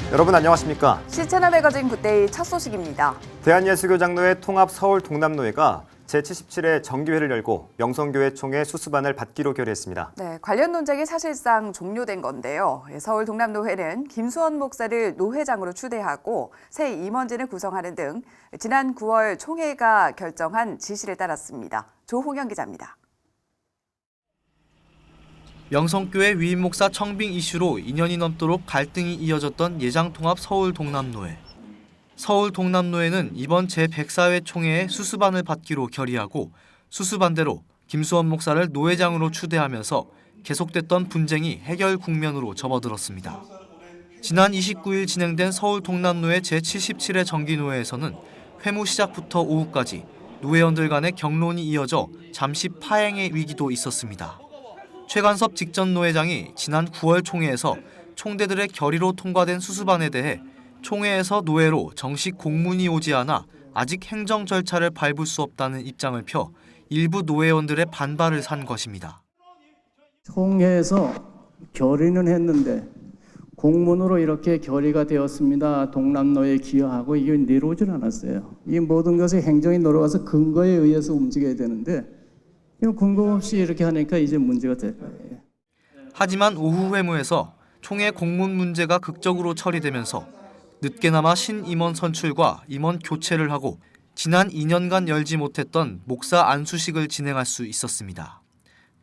여러분 안녕하십니까? 시채널 매거진 굿데이 첫 소식입니다. 대한예수교장로회 통합 서울 동남로회가 제77회 정기회를 열고 명성교회 총회 수수반을 받기로 결의했습니다. 네, 관련 논쟁이 사실상 종료된 건데요. 서울 동남노회는 김수원 목사를 노회장으로 추대하고 새 임원진을 구성하는 등 지난 9월 총회가 결정한 지시를 따랐습니다. 조홍현 기자입니다. 명성교회 위임 목사 청빙 이슈로 2년이 넘도록 갈등이 이어졌던 예장통합 서울 동남노회. 서울 동남노회는 이번 제104회 총회에 수수반을 받기로 결의하고 수수반대로 김수원 목사를 노회장으로 추대하면서 계속됐던 분쟁이 해결 국면으로 접어들었습니다. 지난 29일 진행된 서울 동남노회 제77회 정기노회에서는 회무 시작부터 오후까지 노회원들 간의 격론이 이어져 잠시 파행의 위기도 있었습니다. 최관섭 직전 노회장이 지난 9월 총회에서 총대들의 결의로 통과된 수수반에 대해 총회에서 노회로 정식 공문이 오지 않아 아직 행정 절차를 밟을 수 없다는 입장을 펴 일부 노회원들의 반발을 산 것입니다. 총회에서 결의는 했는데 공문으로 이렇게 결의가 되었습니다. 동남노회에 기여하고 이게 내려오질 않았어요. 이 모든 것이 행정이 내려와서 근거에 의해서 움직여야 되는데 이거 근거 없이 이렇게 하니까 이제 문제가 될 거예요. 하지만 오후 회무에서 총회 공문 문제가 극적으로 처리되면서 늦게나마 신임원 선출과 임원 교체를 하고 지난 2년간 열지 못했던 목사 안수식을 진행할 수 있었습니다.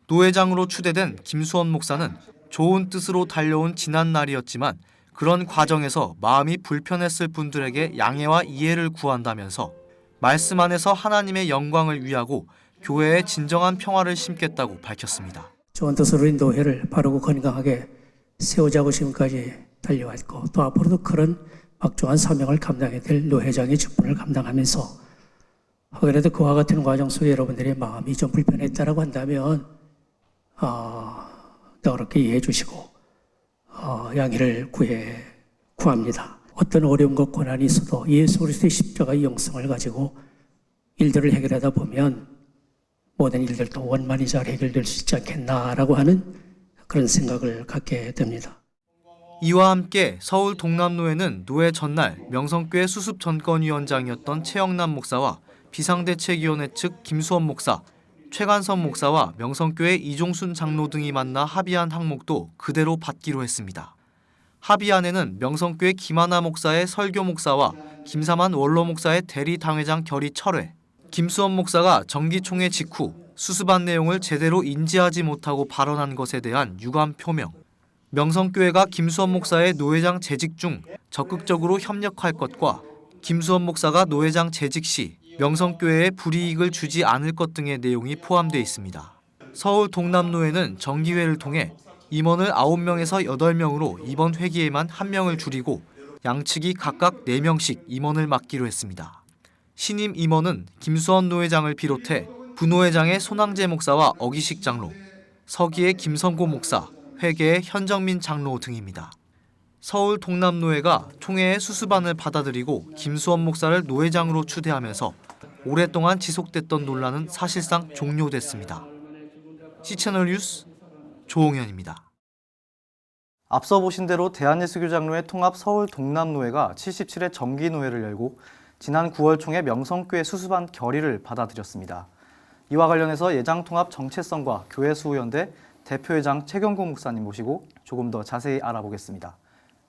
노회장으로 추대된 김수원 목사는 좋은 뜻으로 달려온 지난 날이었지만 그런 과정에서 마음이 불편했을 분들에게 양해와 이해를 구한다면서 말씀 안에서 하나님의 영광을 위하고 교회에 진정한 평화를 심겠다고 밝혔습니다. 좋은 뜻으로 노회를 바르고 건강하게 세우자고 지금까지 달려왔고 또 앞으로도 그런 막중한 사명을 감당해야 될 노회장의 직분을 감당하면서 혹여라도 그와 같은 과정 속에 여러분들의 마음이 좀 불편했다라고 한다면 너그럽게 이해해 주시고 양해를 구합니다. 어떤 어려움과 고난이 있어도 예수 그리스도의 십자가의 영성을 가지고 일들을 해결하다 보면 모든 일들도 원만히 잘 해결될 수 있지 않겠나라고 하는 그런 생각을 갖게 됩니다. 이와 함께 서울 동남노회는 노회 전날 명성교회 수습전권위원장이었던 최영남 목사와 비상대책위원회 측 김수원 목사, 최관섭 목사와 명성교회 이종순 장로 등이 만나 합의한 항목도 그대로 받기로 했습니다. 합의안에는 명성교회 김하나 목사의 설교 목사와 김사만 원로 목사의 대리 당회장 결의 철회, 김수원 목사가 정기총회 직후 수습안 내용을 제대로 인지하지 못하고 발언한 것에 대한 유감 표명, 명성교회가 김수원 목사의 노회장 재직 중 적극적으로 협력할 것과 김수원 목사가 노회장 재직 시 명성교회에 불이익을 주지 않을 것 등의 내용이 포함되어 있습니다. 서울 동남노회는 정기회를 통해 임원을 9명에서 8명으로 이번 회기에만 1명을 줄이고 양측이 각각 4명씩 임원을 맡기로 했습니다. 신임 임원은 김수원 노회장을 비롯해 부노회장의 손항재 목사와 어기식 장로, 서기의 김성고 목사, 회계의 현정민 장로 등입니다. 서울 동남노회가 총회의 수수반을 받아들이고 김수원 목사를 노회장으로 추대하면서 오랫동안 지속됐던 논란은 사실상 종료됐습니다. 시채널 뉴스 조홍현입니다. 앞서 보신 대로 대한예수교장로회 통합 서울 동남노회가 77회 정기노회를 열고 지난 9월 총회 명성교회 수수반 결의를 받아들였습니다. 이와 관련해서 예장통합 정체성과 교회수호연대 대표회장 최경구 목사님 모시고 조금 더 자세히 알아보겠습니다.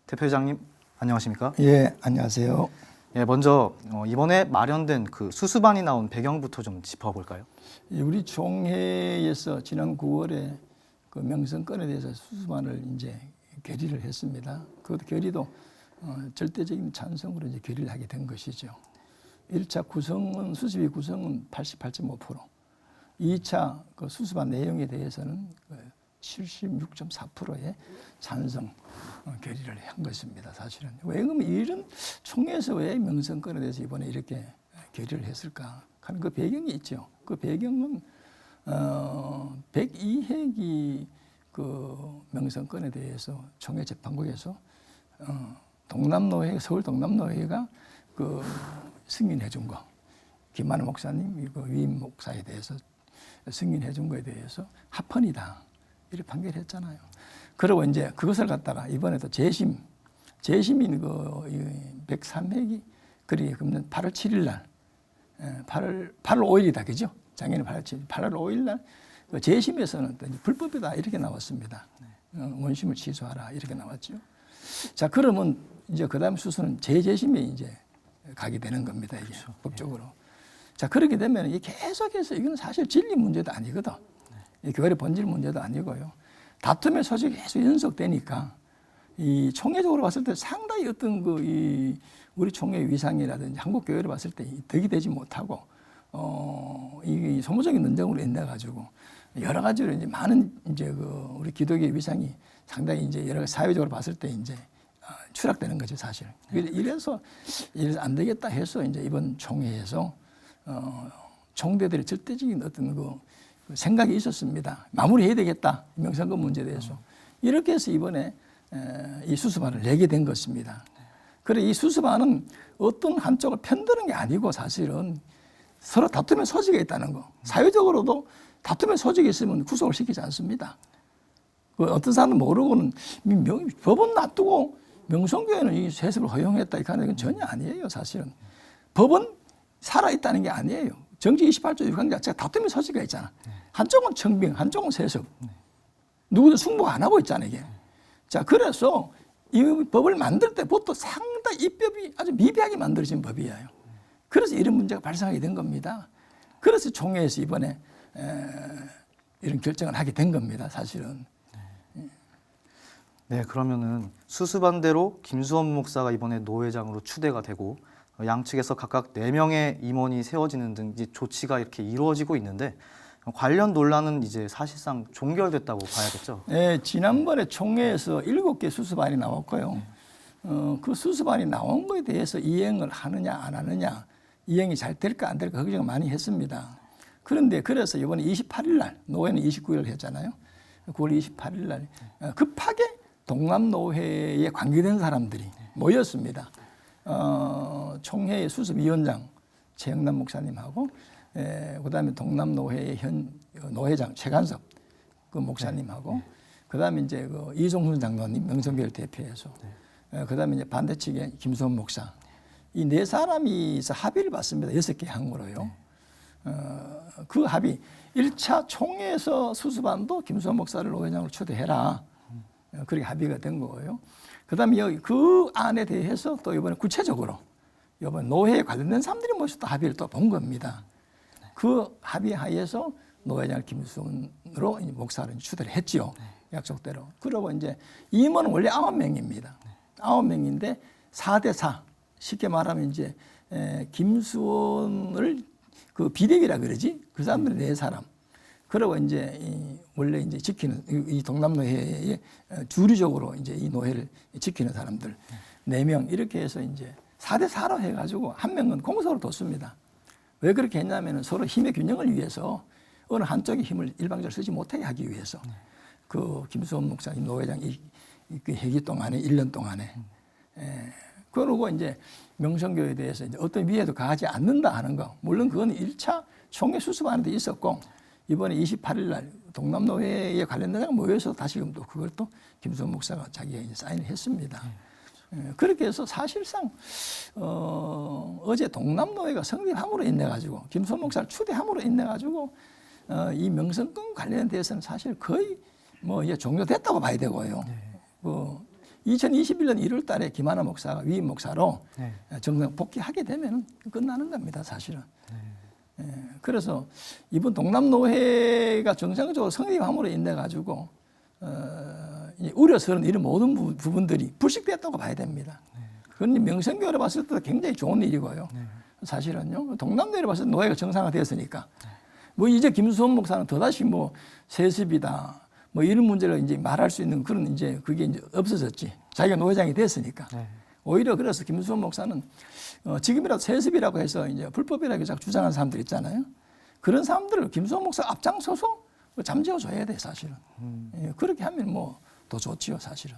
대표회장님 안녕하십니까? 예, 안녕하세요. 예, 먼저 이번에 마련된 그 수수반이 나온 배경부터 좀 짚어볼까요? 우리 총회에서 지난 9월에 그 명성권에 대해서 수수반을 이제 결의를 했습니다. 그 결의도 절대적인 찬성으로 이제 결의를 하게 된 것이죠. 1차 구성은 수습위 구성은 88.5%, 2차 그 수습안 내용에 대해서는 76.4%의 찬성 결의를 한 것입니다. 사실은 왜 그러면 이런 총회에서 왜 명성권에 대해서 이번에 이렇게 결의를 했을까 하는 그 배경이 있죠. 그 배경은 102회기 그 명성권에 대해서 총회 재판국에서 동남노회, 서울 동남노회가 그 승인해 준 거, 김만호 목사님 그 위임 목사에 대해서 승인해 준 거에 대해서 합헌이다 이렇게 판결했잖아요. 그리고 이제 그것을 갖다가 이번에도 재심 재심이 103회기 그러게 그러면 8월 7일 날 8월 5일이다 그죠? 작년에 8월 7일, 8월 5일 날 재심에서는 또 이제 불법이다 이렇게 나왔습니다. 원심을 취소하라 이렇게 나왔죠. 자 그러면 이제 그다음 수순은 재재심에 이제 가게 되는 겁니다. 이게 그렇죠. 법적으로. 자 그렇게 되면 이게 계속해서 이건 사실 진리 문제도 아니거든. 이 교회의 본질 문제도 아니고요. 다툼의 소식이 계속 연속되니까 이 총회적으로 봤을 때 상당히 어떤 우리 총회 위상이라든지 한국 교회를 봤을 때 덕이 되지 못하고 이 소모적인 논쟁으로 인해 가지고 여러 가지로 이제 많은 이제 우리 기독교의 위상이 상당히 이제 여러 가지 사회적으로 봤을 때 이제 추락되는 거죠 사실. 이래서 안 되겠다 해서 이제 이번 총회에서 총대들의 절대적인 어떤 생각이 있었습니다. 마무리해야 되겠다 명성권 문제에 대해서 이렇게 해서 이번에 이 수습안을 내게 된 것입니다. 그래 이 수습안은 어떤 한쪽을 편드는 게 아니고 사실은 서로 다툼의 소지가 있다는 거. 사회적으로도 다툼의 소지가 있으면 구속을 시키지 않습니다. 어떤 사람은 모르고는 법은 놔두고 명성교회는 이 세습을 허용했다 이렇게 하는 건 전혀 아니에요. 사실은 법은 살아있다는 게 아니에요. 정치 28조 유관 자체가 다툼의 소지가 있잖아. 한쪽은 청빙, 한쪽은 세습. 누구도 승부 안 하고 있잖아 이게. 자 그래서 이 법을 만들 때부터 상당히 이 법이 아주 미비하게 만들어진 법이에요. 그래서 이런 문제가 발생하게 된 겁니다. 그래서 총회에서 이번에 이런 결정을 하게 된 겁니다. 사실은. 네, 그러면은 수습안대로 김수원 목사가 이번에 노회장으로 추대가 되고 양측에서 각각 4명의 임원이 세워지는 등 이제 조치가 이렇게 이루어지고 있는데 관련 논란은 이제 사실상 종결됐다고 봐야겠죠. 네, 지난번에 총회에서 7개 수습안이 나왔고요. 그 수습안이 나온 거에 대해서 이행을 하느냐 안 하느냐, 이행이 잘 될까 안 될까 걱정을 많이 했습니다. 그런데 그래서 이번에 28일 날, 노회는 29일을 했잖아요. 9월 28일 날 급하게 동남노회에 관계된 사람들이 모였습니다. 총회의 수습위원장 최영남 목사님하고 그다음에 동남노회의 현 노회장 최간섭 그 목사님하고 그다음에 이제 이종훈 장로님 명성교회를 대표해서 그다음에 이제 반대 측에 김수원 목사 이 4사람이서 합의를 받습니다. 6개 항으로요. 그 합의 1차 총회에서 수습안도 김수원 목사를 노회장으로 초대해라. 그렇게 합의가 된 거고요. 그다음에 여기 그 안에 대해서 또 이번에 구체적으로 이번 노회에 관련된 사람들이 모여서 또 합의를 또 본 겁니다. 그 합의 하에서 노회장 김수원으로 목사를 추대를 했지요. 약속대로. 그리고 이제 임원은 원래 9명입니다. 9명인데 4대4 쉽게 말하면 이제 김수원을 그 비대위라 그러지 그 사람들이 4사람. 그리고 이제 원래 이제 지키는 이 동남노회에 주류적으로 이제 이 노회를 지키는 사람들 4명 이렇게 해서 이제 4대4로 해가지고 한 명은 공석으로 뒀습니다. 왜 그렇게 했냐면은 서로 힘의 균형을 위해서 어느 한쪽의 힘을 일방적으로 쓰지 못하게 하기 위해서 그 김수원 목사님 노회장 그 회기 동안에 1년 동안에 그러고 이제 명성교회에 대해서 이제 어떤 위해도 가하지 않는다 하는 거 물론 그건 1차 총회 수습안에도 있었고 이번에 28일 날 동남노회에 관련된 사람 모여서 다시금 또 그걸 또 김수원 목사가 자기가 이제 사인을 했습니다. 그렇게 해서 사실상 어제 동남노회가 성립함으로 인해 가지고 김수원 목사를 추대함으로 인해 가지고 이 명성권 관련에 대해서는 사실 거의 뭐 이제 종료됐다고 봐야 되고요. 2021년 1월 달에 김하나 목사가 위임 목사로 정상 복귀하게 되면 끝나는 겁니다, 사실은. 그래서 이번 동남노회가 정상적으로 성립함으로 인해 가지고 우려스러운 이런 모든 부분들이 불식됐다고 봐야 됩니다. 그건 명성교회로 봤을 때도 굉장히 좋은 일이고요. 사실은요. 동남노회로 봤을 때 노회가 정상화되었으니까 뭐 이제 김수원 목사는 더다시 뭐 세습이다 뭐 이런 문제를 이제 말할 수 있는 그런 이제 그게 이제 없어졌지. 자기가 노회장이 됐으니까. 오히려 그래서 김수원 목사는 지금이라도 세습이라고 해서 이제 불법이라고 자꾸 주장하는 사람들 있잖아요. 그런 사람들을 김수원 목사가 앞장서서 잠재워줘야 돼, 사실은. 그렇게 하면 뭐 더 좋지요, 사실은.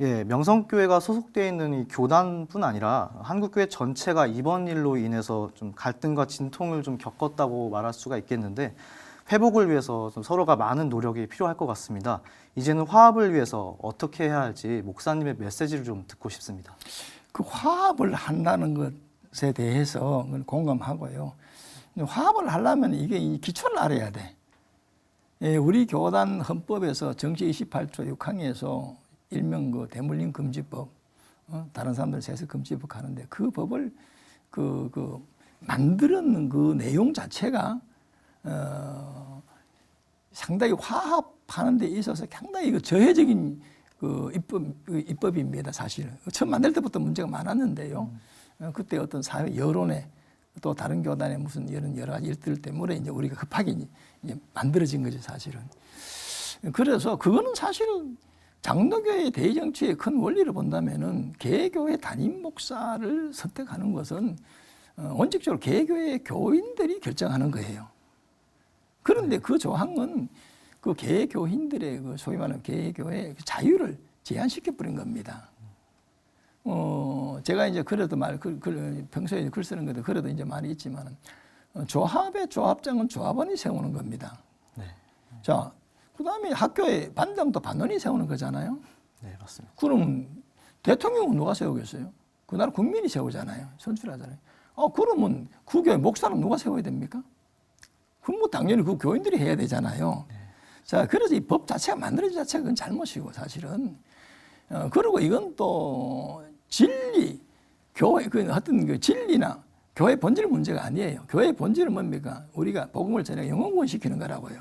예, 명성교회가 소속되어 있는 이 교단뿐 아니라 한국교회 전체가 이번 일로 인해서 좀 갈등과 진통을 좀 겪었다고 말할 수가 있겠는데 회복을 위해서 좀 서로가 많은 노력이 필요할 것 같습니다. 이제는 화합을 위해서 어떻게 해야 할지 목사님의 메시지를 좀 듣고 싶습니다. 그 화합을 한다는 것에 대해서 공감하고요. 화합을 하려면 이게 이 기초를 알아야 돼. 예, 우리 교단 헌법에서 정치 28조 6항에서 일명 그 대물림 금지법, 다른 사람들 세습 금지법 하는데 그 법을 만들었는 그 내용 자체가 상당히 화합하는 데 있어서 상당히 그 저해적인 그 입법입니다, 사실은. 처음 만들 때부터 문제가 많았는데요. 그때 어떤 사회 여론에 또 다른 교단의 무슨 이런 여러 가지 일들 때문에 이제 우리가 급하게 이제 만들어진 거죠, 사실은. 그래서 그거는 사실은 장로교회 대의정치의 큰 원리를 본다면은 개교회 담임 목사를 선택하는 것은 원칙적으로 개교회 교인들이 결정하는 거예요. 그런데 그 조항은 그 개교인들의 그 소위 말하는 개교의 자유를 제한시켜 버린 겁니다. 제가 이제 그래도 평소에 글 쓰는 것도 그래도 이제 말이 있지만은 조합의 조합장은 조합원이 세우는 겁니다. 네. 자, 그 다음에 학교의 반장도 반원이 세우는 거잖아요. 네, 맞습니다. 그럼 대통령은 누가 세우겠어요? 그 나라 국민이 세우잖아요. 선출하잖아요. 그러면 그 교회 목사는 누가 세워야 됩니까? 그럼 뭐 당연히 그 교인들이 해야 되잖아요. 네. 자, 그래서 이 법 자체가 만들어진 자체가 그건 잘못이고 사실은. 그리고 이건 또 진리, 교회, 하여튼 그 진리나 교회 본질 문제가 아니에요. 교회의 본질은 뭡니까? 우리가 복음을 전해 영혼구원 시키는 거라고요.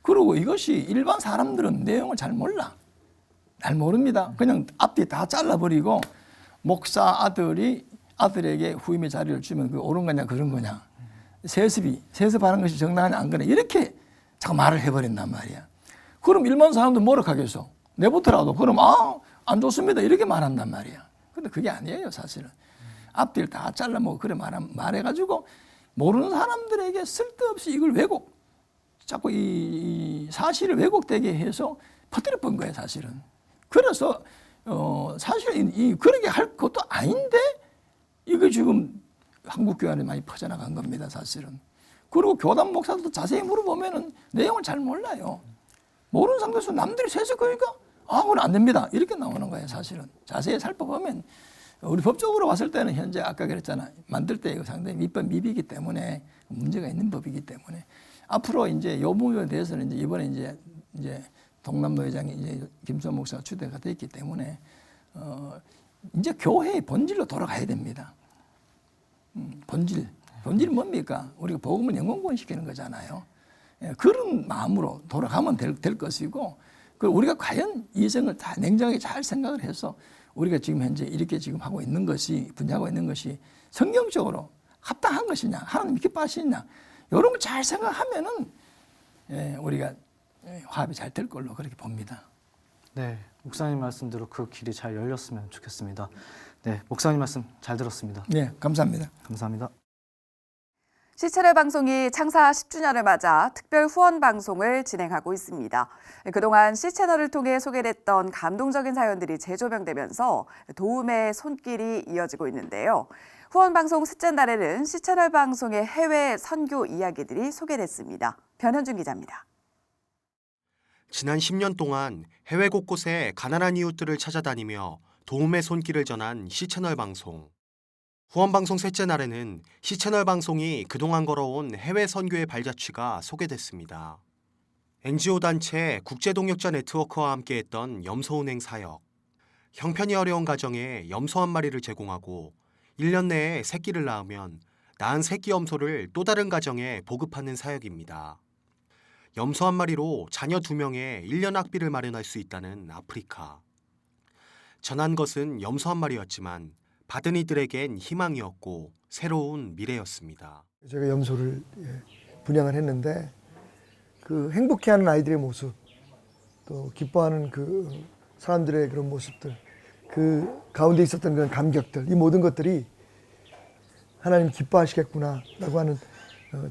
그리고 이것이 일반 사람들은 내용을 잘 몰라. 잘 모릅니다. 그냥 앞뒤 다 잘라버리고 목사 아들에게 후임의 자리를 주면 그 옳은 거냐 그런 거냐. 세습하는 것이 정당하냐 안 그러냐. 이렇게 자꾸 말을 해버린단 말이야. 그럼 일반 사람도 뭐라 하겠어? 내부터라도 그럼 안 좋습니다. 이렇게 말한단 말이야. 근데 그게 아니에요, 사실은. 앞뒤를 다 잘라 뭐 그래 말해가지고 모르는 사람들에게 쓸데없이 이걸 자꾸 이 사실을 왜곡되게 해서 퍼뜨려 본 거예요, 사실은. 그래서 사실 그렇게 할 것도 아닌데 이거 지금 한국 교회 안에 많이 퍼져나간 겁니다, 사실은. 그리고 교단 목사들도 자세히 물어보면은 내용을 잘 몰라요. 모르는 상태에서 남들이 세석하니까 그건 안 됩니다. 이렇게 나오는 거예요, 사실은. 자세히 살펴보면 우리 법적으로 봤을 때는 현재 아까 그랬잖아. 만들 때 이거 상당히 밑법 미비이기 때문에 문제가 있는 법이기 때문에 앞으로 이제 이 부분에 대해서는 이제 이번에 이제 동남노 회장이 이제 김수환 목사가 추대가 됐기 때문에 이제 교회의 본질로 돌아가야 됩니다. 본질은 뭡니까? 우리가 복음을 영혼구원 시키는 거잖아요. 그런 마음으로 돌아가면 될 것이고, 우리가 과연 이성을 다 냉정하게 잘 생각을 해서 우리가 지금 현재 이렇게 지금 하고 있는 것이, 분야하고 있는 것이 성경적으로 합당한 것이냐, 하나님 기뻐하시느냐, 이런 걸 잘 생각하면은 우리가 화합이 잘 될 걸로 그렇게 봅니다. 네, 목사님 말씀대로 그 길이 잘 열렸으면 좋겠습니다. 네, 목사님 말씀 잘 들었습니다. 네, 감사합니다. 감사합니다. 시채널 방송이 창사 10주년을 맞아 특별 후원 방송을 진행하고 있습니다. 그동안 C채널을 통해 소개됐던 감동적인 사연들이 재조명되면서 도움의 손길이 이어지고 있는데요. 후원 방송 셋째 날에는 C채널 방송의 해외 선교 이야기들이 소개됐습니다. 변현준 기자입니다. 지난 10년 동안 해외 곳곳에 가난한 이웃들을 찾아다니며 도움의 손길을 전한 C채널 방송. 후원방송 셋째 날에는 C채널 방송이 그동안 걸어온 해외 선교의 발자취가 소개됐습니다. NGO 단체 국제동역자 네트워크와 함께했던 염소운행 사역. 형편이 어려운 가정에 염소 한 마리를 제공하고 1년 내에 새끼를 낳으면 낳은 새끼 염소를 또 다른 가정에 보급하는 사역입니다. 염소 한 마리로 자녀 2명의 1년 학비를 마련할 수 있다는 아프리카. 전한 것은 염소 한 마리였지만 받은 이들에겐 희망이었고 새로운 미래였습니다. 제가 염소를 분양을 했는데 그 행복해하는 아이들의 모습, 또 기뻐하는 그 사람들의 그런 모습들, 그 가운데 있었던 그런 감격들, 이 모든 것들이 하나님 기뻐하시겠구나라고 하는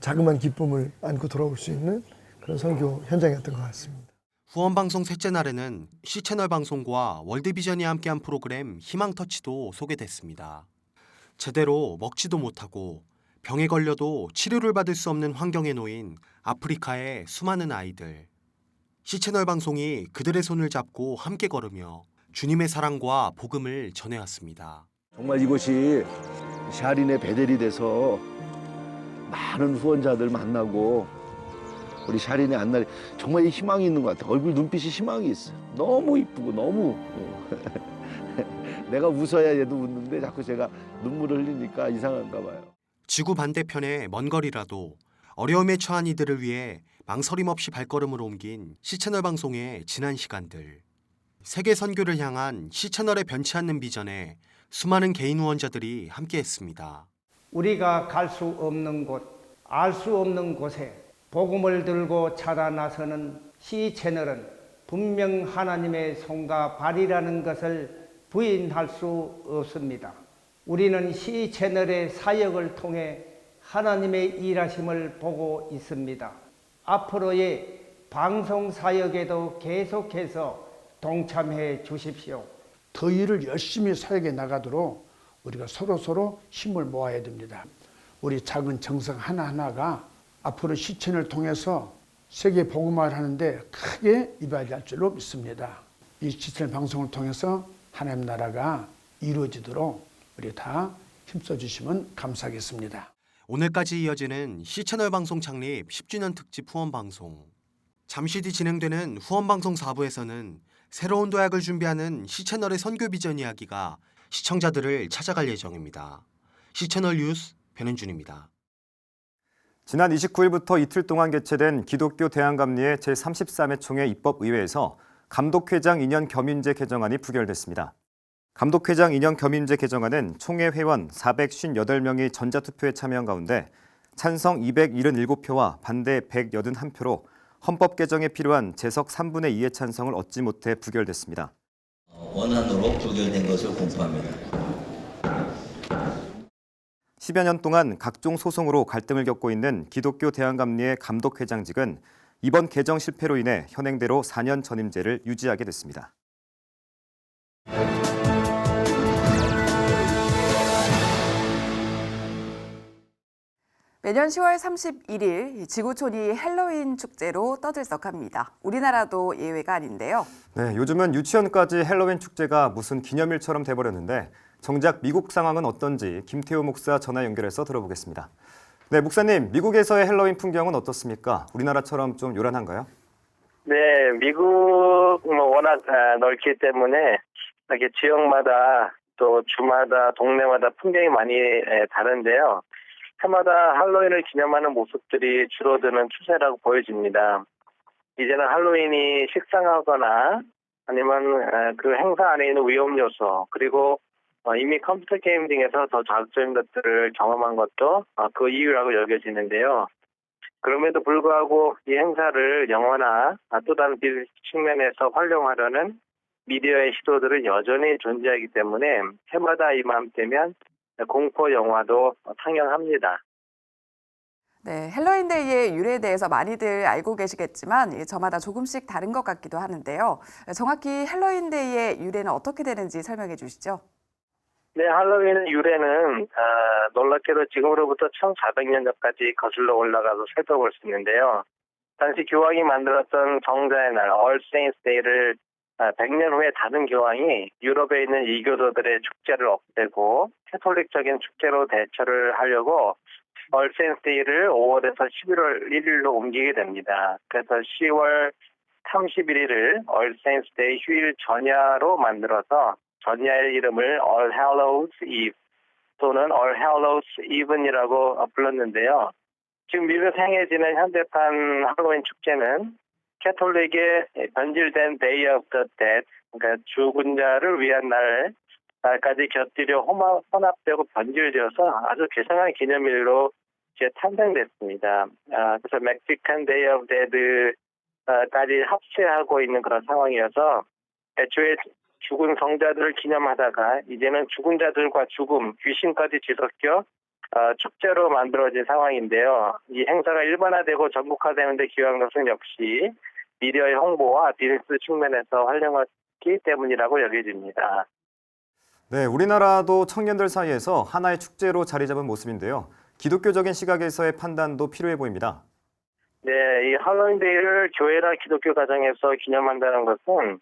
자그마한 기쁨을 안고 돌아올 수 있는 그런 선교 현장이었던 것 같습니다. 후원방송 셋째 날에는 C채널 방송과 월드비전이 함께한 프로그램 희망터치도 소개됐습니다. 제대로 먹지도 못하고 병에 걸려도 치료를 받을 수 없는 환경에 놓인 아프리카의 수많은 아이들. 시채널 방송이 그들의 손을 잡고 함께 걸으며 주님의 사랑과 복음을 전해왔습니다. 정말 이곳이 샤린의 베델이 돼서 많은 후원자들 만나고 우리 샤린의 안날이 정말 희망이 있는 것 같아요. 얼굴 눈빛이 희망이 있어요. 너무 이쁘고 너무 내가 웃어야 얘도 웃는데 자꾸 제가 눈물을 흘리니까 이상한가 봐요. 지구 반대편의 먼 거리라도 어려움에 처한 이들을 위해 망설임 없이 발걸음을 옮긴 시채널 방송의 지난 시간들. 세계 선교를 향한 시채널의 변치 않는 비전에 수많은 개인 후원자들이 함께했습니다. 우리가 갈 수 없는 곳, 알 수 없는 곳에 복음을 들고 찾아 나서는 시채널은 분명 하나님의 손과 발이라는 것을 부인할 수 없습니다. 우리는 시채널의 사역을 통해 하나님의 일하심을 보고 있습니다. 앞으로의 방송 사역에도 계속해서 동참해 주십시오. 더 일을 열심히 사역해 나가도록 우리가 서로 힘을 모아야 됩니다. 우리 작은 정성 하나하나가 앞으로 시천을 통해서 세계 복음화를 하는데 크게 이바지할 줄로 믿습니다. 이 시천 방송을 통해서 하나님 나라가 이루어지도록 우리 다 힘써 주시면 감사하겠습니다. 오늘까지 이어지는 시채널 방송 창립 10주년 특집 후원 방송. 잠시 뒤 진행되는 후원 방송 4부에서는 새로운 도약을 준비하는 시채널의 선교 비전 이야기가 시청자들을 찾아갈 예정입니다. 시채널 뉴스 변은준입니다. 지난 29일부터 이틀 동안 개최된 기독교 대한감리회 제33회 총회 입법의회에서 감독회장 인연 겸임제 개정안이 부결됐습니다. 감독회장 인연 겸임제 개정안은 총회 회원 458명이 전자투표에 참여한 가운데 찬성 277표와 반대 181표로 헌법 개정에 필요한 재석 3분의 2의 찬성을 얻지 못해 부결됐습니다. 원안으로 부결된 것을 공포합니다. 10여 년 동안 각종 소송으로 갈등을 겪고 있는 기독교 대한감리회 감독회장직은 이번 개정 실패로 인해 현행대로 4년 전임제를 유지하게 됐습니다. 매년 10월 31일 지구촌이 헬로윈 축제로 떠들썩합니다. 우리나라도 예외가 아닌데요. 네, 요즘은 유치원까지 헬로윈 축제가 무슨 기념일처럼 돼버렸는데 정작 미국 상황은 어떤지 김태호 목사 전화 연결해서 들어보겠습니다. 네, 목사님, 미국에서의 헬로윈 풍경은 어떻습니까? 우리나라처럼 좀 요란한가요? 네, 미국은 워낙 넓기 때문에 이렇게 지역마다 또 주마다 동네마다 풍경이 많이 다른데요. 해마다 할로윈을 기념하는 모습들이 줄어드는 추세라고 보여집니다. 이제는 할로윈이 식상하거나 아니면 그 행사 안에 있는 위험 요소 그리고 이미 컴퓨터 게임 등에서 더 자극적인 것들을 경험한 것도 그 이유라고 여겨지는데요. 그럼에도 불구하고 이 행사를 영화나 또 다른 측면에서 활용하려는 미디어의 시도들은 여전히 존재하기 때문에 해마다 이맘때면 공포 영화도 상영합니다. 네, 헬로윈데이의 유래에 대해서 많이들 알고 계시겠지만 저마다 조금씩 다른 것 같기도 하는데요. 정확히 헬로윈데이의 유래는 어떻게 되는지 설명해 주시죠. 네, 할로윈 유래는 놀랍게도 지금으로부터 1400년 전까지 거슬러 올라가서 살펴볼 수 있는데요. 당시 교황이 만들었던 정자의 날, All Saints Day를 100년 후에 다른 교황이 유럽에 있는 이교도들의 축제를 없애고 캐톨릭적인 축제로 대처를 하려고 All Saints Day를 5월에서 11월 1일로 옮기게 됩니다. 그래서 10월 31일을 All Saints Day 휴일 전야로 만들어서 전야의 이름을 All Hallows Eve 또는 All Hallows Eve이라고 불렀는데요. 지금 미국에서 행해지는 현대판 할로윈 축제는 캐톨릭의 변질된 Day of the Dead, 그러니까 죽은 자를 위한 날까지 곁들여 혼합되고 변질되어서 아주 괴상한 기념일로 이제 탄생됐습니다. 그래서 멕시칸 Day of Dead까지 합체하고 있는 그런 상황이어서 애초에 죽은 성자들을 기념하다가 이제는 죽은 자들과 죽음, 귀신까지 뒤섞여 축제로 만들어진 상황인데요. 이 행사가 일반화되고 전국화되는 데 기여한 것은 역시 미디어의 홍보와 비즈니스 측면에서 활용했기 때문이라고 여겨집니다. 네, 우리나라도 청년들 사이에서 하나의 축제로 자리 잡은 모습인데요. 기독교적인 시각에서의 판단도 필요해 보입니다. 네, 이 할로윈데이를 교회나 기독교 가정에서 기념한다는 것은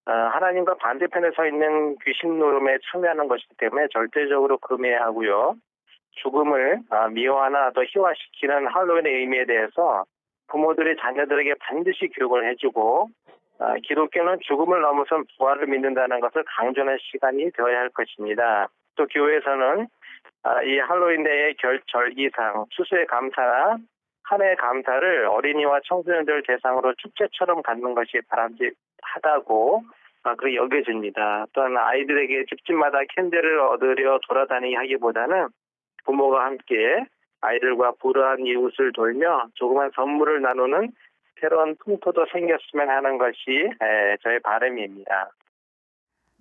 하나님과 반대편에 서 있는 귀신 노름에 참여하는 것이기 때문에 절대적으로 금해하고요. 죽음을 미화나 더 희화시키는 할로윈의 의미에 대해서 부모들이 자녀들에게 반드시 교육을 해주고 기독교는 죽음을 넘어선 부활을 믿는다는 것을 강조하는 시간이 되어야 할 것입니다. 또 교회에서는 이 할로윈데이의 절기상, 추수의 감사나 한 해의 감사를 어린이와 청소년들 대상으로 축제처럼 갖는 것이 바람직하다고 그렇게 여겨집니다. 또한 아이들에게 집집마다 캔들을 얻으려 돌아다니게 하기보다는 부모가 함께 아이들과 불우한 이웃을 돌며 조그만 선물을 나누는 새로운 풍토도 생겼으면 하는 것이 저의 바람입니다.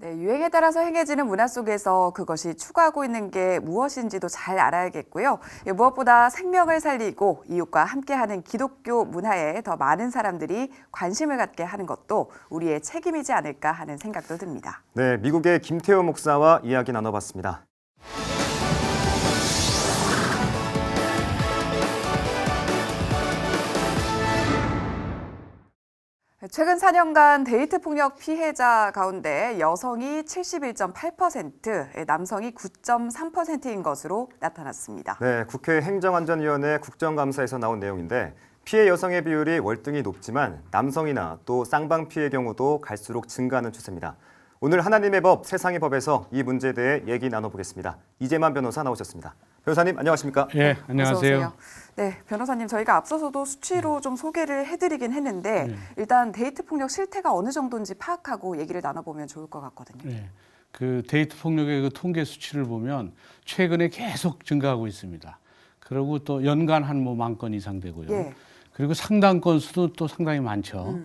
네, 유행에 따라서 행해지는 문화 속에서 그것이 추구하고 있는 게 무엇인지도 잘 알아야겠고요. 무엇보다 생명을 살리고 이웃과 함께하는 기독교 문화에 더 많은 사람들이 관심을 갖게 하는 것도 우리의 책임이지 않을까 하는 생각도 듭니다. 네, 미국의 김태호 목사와 이야기 나눠봤습니다. 최근 4년간 데이트 폭력 피해자 가운데 여성이 71.8%, 남성이 9.3%인 것으로 나타났습니다. 네, 국회 행정안전위원회 국정감사에서 나온 내용인데 피해 여성의 비율이 월등히 높지만 남성이나 또 쌍방 피해 경우도 갈수록 증가하는 추세입니다. 오늘 하나님의 법, 세상의 법에서 이 문제에 대해 얘기 나눠보겠습니다. 이재만 변호사 나오셨습니다. 변호사님 안녕하십니까? 네, 안녕하세요. 네, 변호사님 저희가 앞서서도 수치로 좀 소개를 해드리긴 했는데 일단 데이트 폭력 실태가 어느 정도인지 파악하고 얘기를 나눠보면 좋을 것 같거든요. 네, 그 데이트 폭력의 그 통계 수치를 보면 최근에 계속 증가하고 있습니다. 그리고 또 연간 한 뭐 10,000건 이상 되고요. 예. 그리고 상당 건수도 또 상당히 많죠.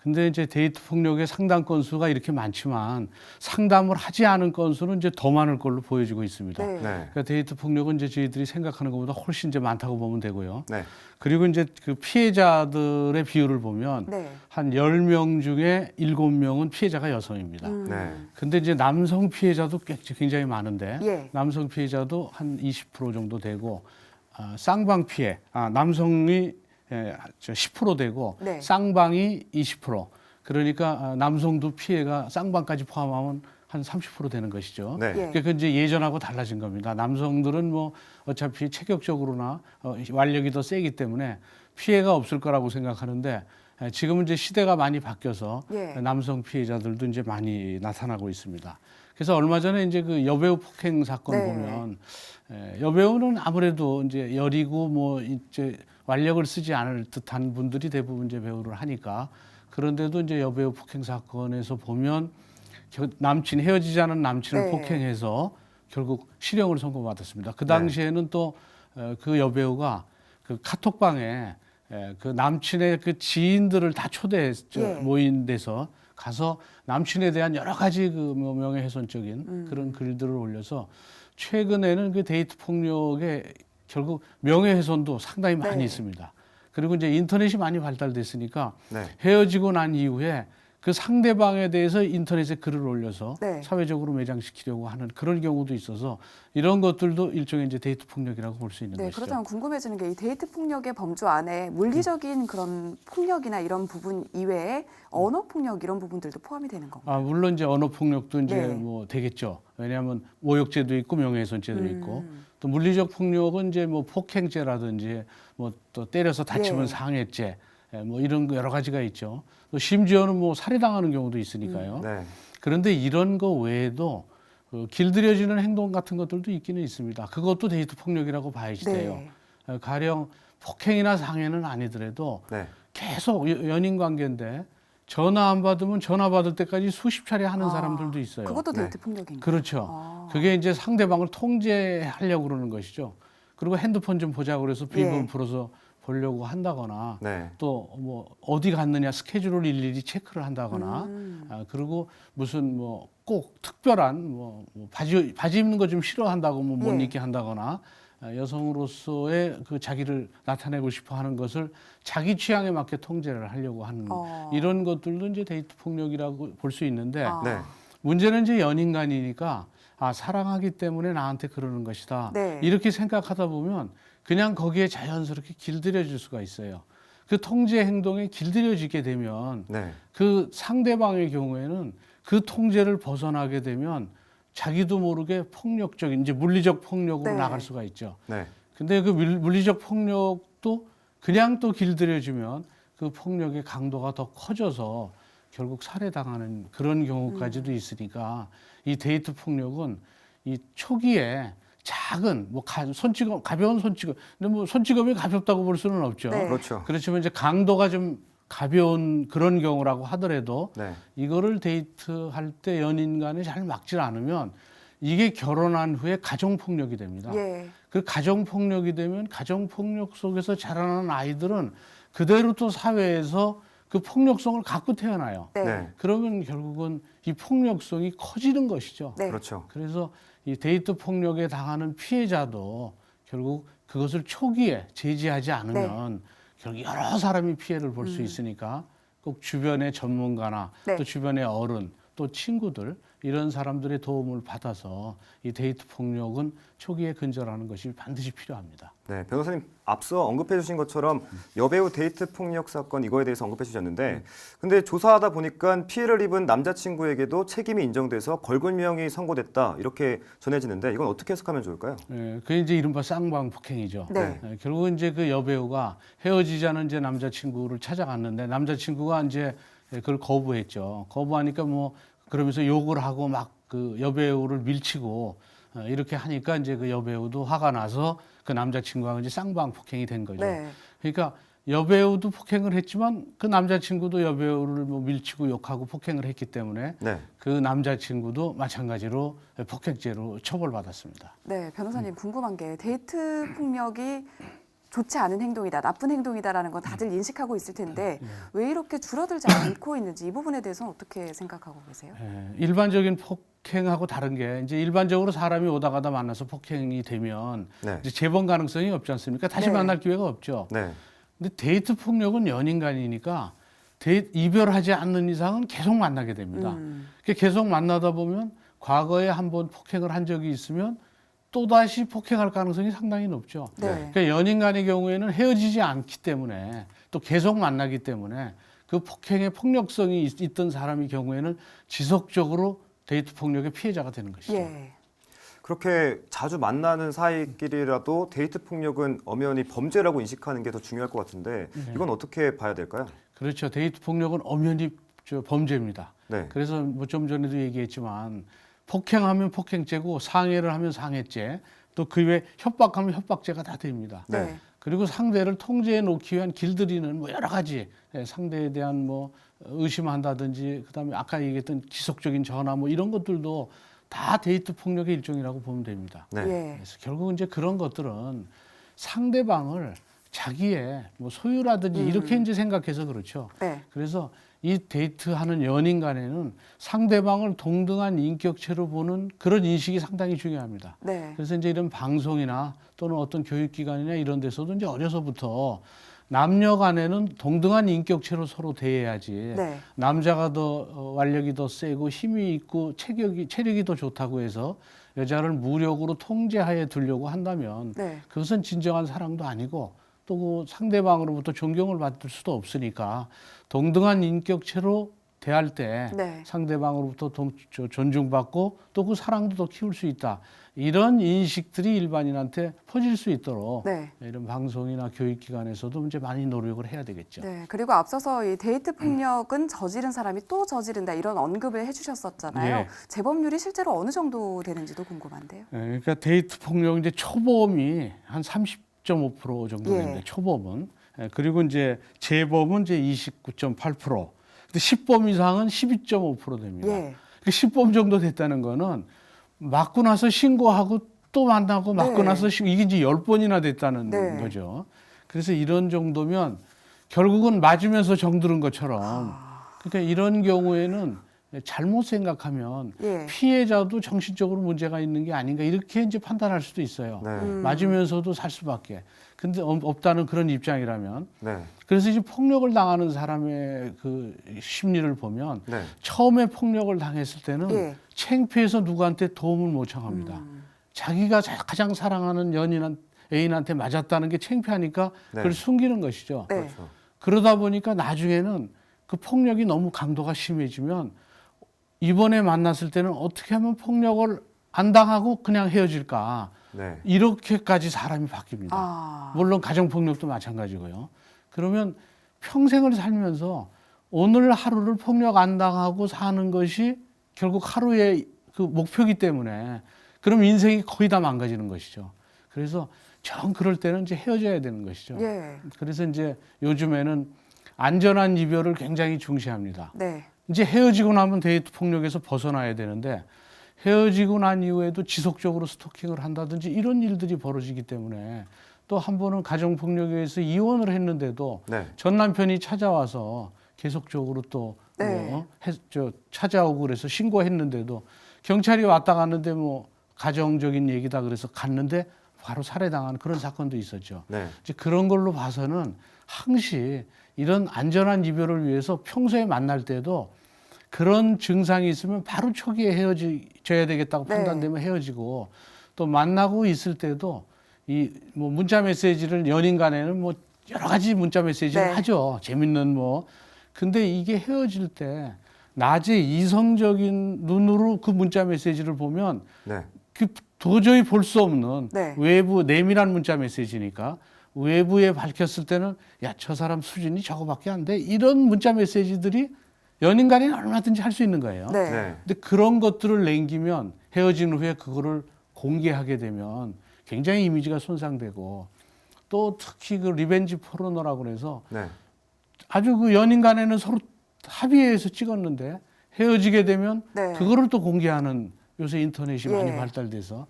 근데 이제 데이트 폭력의 상당 건수가 이렇게 많지만 상담을 하지 않은 건수는 이제 더 많을 걸로 보여지고 있습니다. 네. 그러니까 데이트 폭력은 이제 저희들이 생각하는 것보다 훨씬 이제 많다고 보면 되고요. 네. 그리고 이제 그 피해자들의 비율을 보면 한 10명 중에 7명은 피해자가 여성입니다. 네. 근데 이제 남성 피해자도 굉장히 많은데 예. 남성 피해자도 한 20% 정도 되고 쌍방 피해, 남성이 10% 되고 네. 쌍방이 20%. 그러니까 남성도 피해가 쌍방까지 포함하면 한 30% 되는 것이죠. 네. 예. 그러니까 이제 예전하고 달라진 겁니다. 남성들은 뭐 어차피 체격적으로나 완력이 더 세기 때문에 피해가 없을 거라고 생각하는데 지금은 이제 시대가 많이 바뀌어서 예. 남성 피해자들도 이제 많이 나타나고 있습니다. 그래서 얼마 전에 이제 그 여배우 폭행 사건 보면 여배우는 아무래도 이제 여리고 뭐 이제 완력을 쓰지 않을 듯한 분들이 대부분 이제 배우를 하니까 그런데도 이제 여배우 폭행 사건에서 보면 남친 헤어지지 않은 남친을 폭행해서 결국 실형을 선고받았습니다. 그 당시에는 또 그 여배우가 그 카톡방에 그 남친의 그 지인들을 다 초대했죠. 모인 데서 가서 남친에 대한 여러 가지 그 뭐 명예훼손적인 그런 글들을 올려서 최근에는 그 데이트 폭력에 결국 명예훼손도 상당히 많이 있습니다. 그리고 이제 인터넷이 많이 발달됐으니까 헤어지고 난 이후에 그 상대방에 대해서 인터넷에 글을 올려서 사회적으로 매장시키려고 하는 그런 경우도 있어서 이런 것들도 일종의 이제 데이트 폭력이라고 볼 수 있는 것이죠. 그렇다면 궁금해지는 게 이 데이트 폭력의 범주 안에 물리적인 그런 폭력이나 이런 부분 이외에 언어 폭력 이런 부분들도 포함이 되는 건가요? 물론 이제 언어 폭력도 이제 뭐 되겠죠. 왜냐하면 모욕죄도 있고 명예훼손죄도 있고 또 물리적 폭력은 이제 뭐 폭행죄라든지 뭐 또 때려서 다치면 상해죄 뭐 이런 거 여러 가지가 있죠. 또 심지어는 뭐 살해당하는 경우도 있으니까요. 그런데 이런 거 외에도 길들여지는 행동 같은 것들도 있기는 있습니다. 그것도 데이트 폭력이라고 봐야지 돼요. 가령 폭행이나 상해는 아니더라도 계속 연인 관계인데 전화 안 받으면 전화 받을 때까지 수십 차례 하는 사람들도 있어요. 그것도 데이트 폭력인가요? 그렇죠. 그게 이제 상대방을 통제하려고 그러는 것이죠. 그리고 핸드폰 좀 보자고 그래서 비번 풀어서 보려고 한다거나 또 뭐 어디 갔느냐 스케줄을 일일이 체크를 한다거나 그리고 무슨 뭐 꼭 특별한 뭐 바지 입는 거 좀 싫어한다고 뭐 못 입게 한다거나 여성으로서의 그 자기를 나타내고 싶어 하는 것을 자기 취향에 맞게 통제를 하려고 하는 이런 것들도 이제 데이트 폭력이라고 볼 수 있는데 문제는 이제 연인간이니까 사랑하기 때문에 나한테 그러는 것이다. 이렇게 생각하다 보면 그냥 거기에 자연스럽게 길들여질 수가 있어요. 그 통제 행동에 길들여지게 되면 네. 그 상대방의 경우에는 그 통제를 벗어나게 되면 자기도 모르게 폭력적인 이제 물리적 폭력으로 네. 나갈 수가 있죠. 네. 근데 그 물리적 폭력도 그냥 또 길들여지면 그 폭력의 강도가 더 커져서 결국 살해당하는 그런 경우까지도 있으니까 이 데이트 폭력은 이 초기에 작은 뭐 손찌검 가벼운 손찌검 근데 뭐 손찌검이 가볍다고 볼 수는 없죠. 네. 그렇죠. 그렇지만 이제 강도가 좀 가벼운 그런 경우라고 하더라도 네. 이거를 데이트할 때 연인 간에 잘 막질 않으면 이게 결혼한 후에 가정폭력이 됩니다. 예. 그 가정폭력이 되면 가정폭력 속에서 자라나는 아이들은 그대로 또 사회에서 그 폭력성을 갖고 태어나요. 네. 네. 그러면 결국은 이 폭력성이 커지는 것이죠. 네. 그렇죠. 그래서 이 데이트 폭력에 당하는 피해자도 결국 그것을 초기에 제지하지 않으면 결국 여러 사람이 피해를 볼 수 있으니까 꼭 주변의 전문가나 네. 또 주변의 어른 또 친구들 이런 사람들의 도움을 받아서 이 데이트 폭력은 초기에 근절하는 것이 반드시 필요합니다. 네, 변호사님 앞서 언급해 주신 것처럼 여배우 데이트 폭력 사건 이거에 대해서 언급해 주셨는데 근데 조사하다 보니까 피해를 입은 남자친구에게도 책임이 인정돼서 벌금형이 선고됐다 이렇게 전해지는데 이건 어떻게 해석하면 좋을까요? 네, 그게 이제 이른바 쌍방 폭행이죠. 네. 결국은 이제 그 여배우가 헤어지자는 이제 남자친구를 찾아갔는데 남자친구가 이제 그걸 거부했죠. 거부하니까 뭐 그러면서 욕을 하고 막 그 여배우를 밀치고 이렇게 하니까 이제 그 여배우도 화가 나서 그 남자친구하고 이제 쌍방 폭행이 된 거죠. 네. 그러니까 여배우도 폭행을 했지만 그 남자친구도 여배우를 뭐 밀치고 욕하고 폭행을 했기 때문에 네. 그 남자친구도 마찬가지로 폭행죄로 처벌받았습니다. 네, 변호사님 궁금한 게 데이트 폭력이 좋지 않은 행동이다, 나쁜 행동이다라는 건 다들 인식하고 있을 텐데 왜 이렇게 줄어들지 않고 있는지 이 부분에 대해서는 어떻게 생각하고 계세요? 일반적인 폭행하고 다른 게 이제 일반적으로 사람이 오다 가다 만나서 폭행이 되면 네. 이제 재번 가능성이 없지 않습니까? 다시 네. 만날 기회가 없죠. 네. 근데 데이트 폭력은 연인 간이니까 이별하지 않는 이상은 계속 만나게 됩니다. 계속 만나다 보면 과거에 한번 폭행을 한 적이 있으면 또다시 폭행할 가능성이 상당히 높죠. 네. 그러니까 연인 간의 경우에는 헤어지지 않기 때문에 또 계속 만나기 때문에 그 폭행의 폭력성이 있던 사람의 경우에는 지속적으로 데이트 폭력의 피해자가 되는 것이죠. 예. 그렇게 자주 만나는 사이끼리라도 데이트 폭력은 엄연히 범죄라고 인식하는 게 더 중요할 것 같은데 이건 어떻게 봐야 될까요? 그렇죠. 데이트 폭력은 엄연히 범죄입니다. 네. 그래서 뭐 좀 전에도 얘기했지만 폭행하면 폭행죄고 상해를 하면 상해죄 또 그 외에 협박하면 협박죄가 다 됩니다. 네. 그리고 상대를 통제해 놓기 위한 길들이는 뭐 여러 가지 상대에 대한 뭐 의심한다든지 그다음에 아까 얘기했던 지속적인 전화 뭐 이런 것들도 다 데이트 폭력의 일종이라고 보면 됩니다. 네. 예. 그래서 결국 이제 그런 것들은 상대방을 자기의 뭐 소유라든지 이렇게 이제 생각해서 그렇죠. 네. 그래서 이 데이트하는 연인 간에는 상대방을 동등한 인격체로 보는 그런 인식이 상당히 중요합니다. 네. 그래서 이제 이런 방송이나 또는 어떤 교육기관이나 이런 데서도 이제 어려서부터 남녀 간에는 동등한 인격체로 서로 대해야지 네. 남자가 더 완력이 더 세고 힘이 있고 체력이 더 좋다고 해서 여자를 무력으로 통제하에 두려고 한다면 네. 그것은 진정한 사랑도 아니고 또 그 상대방으로부터 존경을 받을 수도 없으니까 동등한 인격체로 대할 때 네. 상대방으로부터 존중받고 또 그 사랑도 더 키울 수 있다. 이런 인식들이 일반인한테 퍼질 수 있도록 네. 이런 방송이나 교육기관에서도 이제 많이 노력을 해야 되겠죠. 네, 그리고 앞서서 이 데이트 폭력은 저지른 사람이 또 저지른다 이런 언급을 해주셨었잖아요. 예. 재범률이 실제로 어느 정도 되는지도 궁금한데요. 그러니까 데이트 폭력 이제 초범이 한 30.5% 정도 됩니다. 예. 초범은. 그리고 이제 재범은 이제 29.8%. 근데 10범 이상은 12.5% 됩니다. 예. 10범 정도 됐다는 거는 맞고 나서 신고하고 또 만나고 맞고 네. 나서 이게 이제 10번이나 됐다는 네. 거죠. 그래서 이런 정도면 결국은 맞으면서 정들은 것처럼 그러니까 이런 경우에는 잘못 생각하면 예. 피해자도 정신적으로 문제가 있는 게 아닌가 이렇게 이제 판단할 수도 있어요. 네. 맞으면서도 살 수밖에. 근데 없다는 그런 입장이라면. 네. 그래서 이제 폭력을 당하는 사람의 그 심리를 보면 네. 처음에 폭력을 당했을 때는 예. 창피해서 누구한테 도움을 못 청합니다. 자기가 가장 사랑하는 연인에게 애인한테 맞았다는 게 창피하니까 그걸 숨기는 것이죠. 네. 그러다 보니까 나중에는 그 폭력이 너무 강도가 심해지면 이번에 만났을 때는 어떻게 하면 폭력을 안 당하고 그냥 헤어질까. 이렇게까지 사람이 바뀝니다. 물론 가정폭력도 마찬가지고요. 그러면 평생을 살면서 오늘 하루를 폭력 안 당하고 사는 것이 결국 하루의 그 목표이기 때문에 그럼 인생이 거의 다 망가지는 것이죠. 그래서 정 그럴 때는 이제 헤어져야 되는 것이죠. 예. 그래서 이제 요즘에는 안전한 이별을 굉장히 중시합니다. 네. 이제 헤어지고 나면 데이트 폭력에서 벗어나야 되는데 헤어지고 난 이후에도 지속적으로 스토킹을 한다든지 이런 일들이 벌어지기 때문에 또 한 번은 가정폭력에 의해서 이혼을 했는데도 전 남편이 찾아와서 계속적으로 또 찾아오고 그래서 신고했는데도 경찰이 왔다 갔는데 뭐 가정적인 얘기다 그래서 갔는데 바로 살해당한 그런 사건도 있었죠. 이제 그런 걸로 봐서는 항시 이런 안전한 이별을 위해서 평소에 만날 때도 그런 증상이 있으면 바로 초기에 헤어져야 되겠다고 판단되면 헤어지고 또 만나고 있을 때도 이 뭐 문자 메시지를 연인 간에는 뭐 여러 가지 문자 메시지를 하죠. 재밌는 뭐. 근데 이게 헤어질 때 낮에 이성적인 눈으로 그 문자 메시지를 보면 그 도저히 볼 수 없는 외부 내밀한 문자 메시지니까 외부에 밝혔을 때는 야, 저 사람 수준이 저거밖에 안 돼. 이런 문자 메시지들이 연인 간에는 얼마든지 할 수 있는 거예요. 근데 그런 것들을 남기면 헤어진 후에 그거를 공개하게 되면 굉장히 이미지가 손상되고 또 특히 그 리벤지 포르노라고 그래서 아주 그 연인 간에는 서로 합의해서 찍었는데 헤어지게 되면 그거를 또 공개하는 요새 인터넷이 많이 발달돼서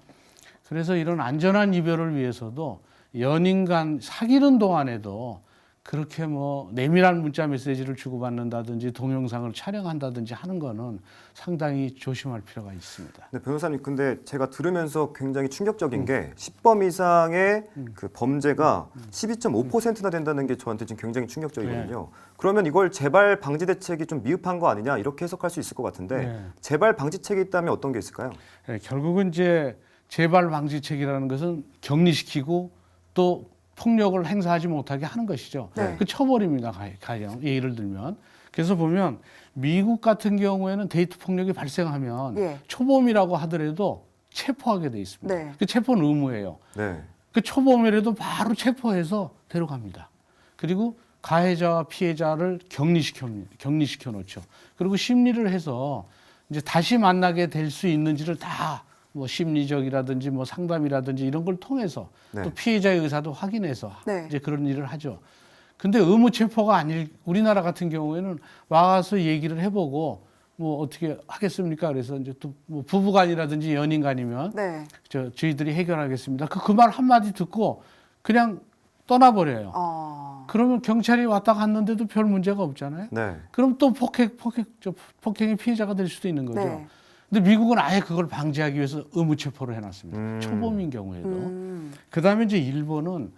그래서 이런 안전한 이별을 위해서도 연인 간 사귀는 동안에도 그렇게 뭐 내밀한 문자 메시지를 주고받는다든지 동영상을 촬영한다든지 하는 거는 상당히 조심할 필요가 있습니다. 네, 변호사님, 근데 제가 들으면서 굉장히 충격적인 게 10범 이상의 그 범죄가 12.5%나 된다는 게 저한테 지금 굉장히 충격적이거든요. 그러면 이걸 재발 방지 대책이 좀 미흡한 거 아니냐 이렇게 해석할 수 있을 것 같은데 재발 방지책이 있다면 어떤 게 있을까요? 결국은 이제 재발 방지책이라는 것은 격리시키고 또 폭력을 행사하지 못하게 하는 것이죠. 그 처벌입니다. 가령 예를 들면. 그래서 보면 미국 같은 경우에는 데이트 폭력이 발생하면 초범이라고 하더라도 체포하게 돼 있습니다. 그 체포는 의무예요. 그 초범이라도 바로 체포해서 데려갑니다. 그리고 가해자와 피해자를 격리시켜 놓죠. 그리고 심리를 해서 이제 다시 만나게 될 수 있는지를 다 뭐 심리적이라든지 뭐 상담이라든지 이런 걸 통해서 또 피해자의 의사도 확인해서 이제 그런 일을 하죠. 근데 의무 체포가 아닐 우리나라 같은 경우에는 와서 얘기를 해보고 뭐 어떻게 하겠습니까? 그래서 이제 또 뭐 부부간이라든지 연인간이면 저희들이 해결하겠습니다. 그 말 한마디 듣고 그냥 떠나버려요. 그러면 경찰이 왔다 갔는데도 별 문제가 없잖아요. 그럼 또 폭행의 피해자가 될 수도 있는 거죠. 근데 미국은 아예 그걸 방지하기 위해서 의무 체포를 해놨습니다. 초범인 경우에도. 그다음에 이제 일본은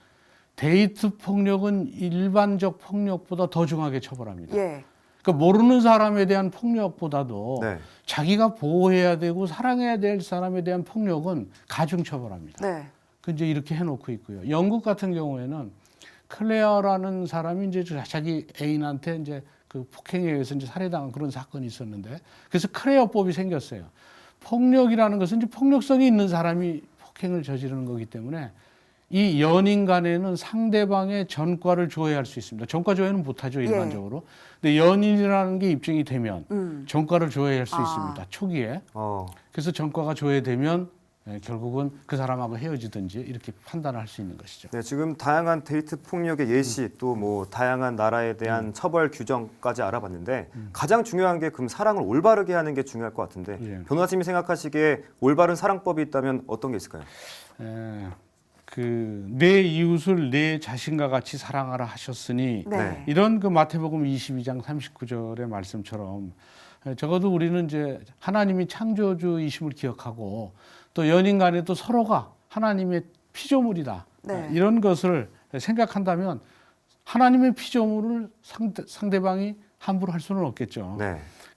데이트 폭력은 일반적 폭력보다 더 중하게 처벌합니다. 그러니까 모르는 사람에 대한 폭력보다도 자기가 보호해야 되고 사랑해야 될 사람에 대한 폭력은 가중 처벌합니다. 그 이제 이렇게 해놓고 있고요. 영국 같은 경우에는 클레어라는 사람이 이제 자기 애인한테 이제 그 폭행에 의해서 이제 살해당한 그런 사건이 있었는데 그래서 클레어법이 생겼어요. 폭력이라는 것은 이제 폭력성이 있는 사람이 폭행을 저지르는 거기 때문에 이 연인 간에는 상대방의 전과를 조회할 수 있습니다. 전과 조회는 못하죠, 일반적으로. 근데 연인이라는 게 입증이 되면 전과를 조회할 수 있습니다, 초기에. 그래서 전과가 조회되면 결국은 그 사람하고 헤어지든지 이렇게 판단을 할 수 있는 것이죠. 네, 지금 다양한 데이트 폭력의 예시 또 뭐 다양한 나라에 대한 처벌 규정까지 알아봤는데 가장 중요한 게 그럼 사랑을 올바르게 하는 게 중요할 것 같은데 변호사님이 생각하시기에 올바른 사랑법이 있다면 어떤 게 있을까요? 내 이웃을 내 자신과 같이 사랑하라 하셨으니 이런 그 마태복음 22장 39절의 말씀처럼 적어도 우리는 이제 하나님이 창조주이심을 기억하고 또 연인 간에도 서로가 하나님의 피조물이다. 이런 것을 생각한다면 하나님의 피조물을 상대방이 함부로 할 수는 없겠죠.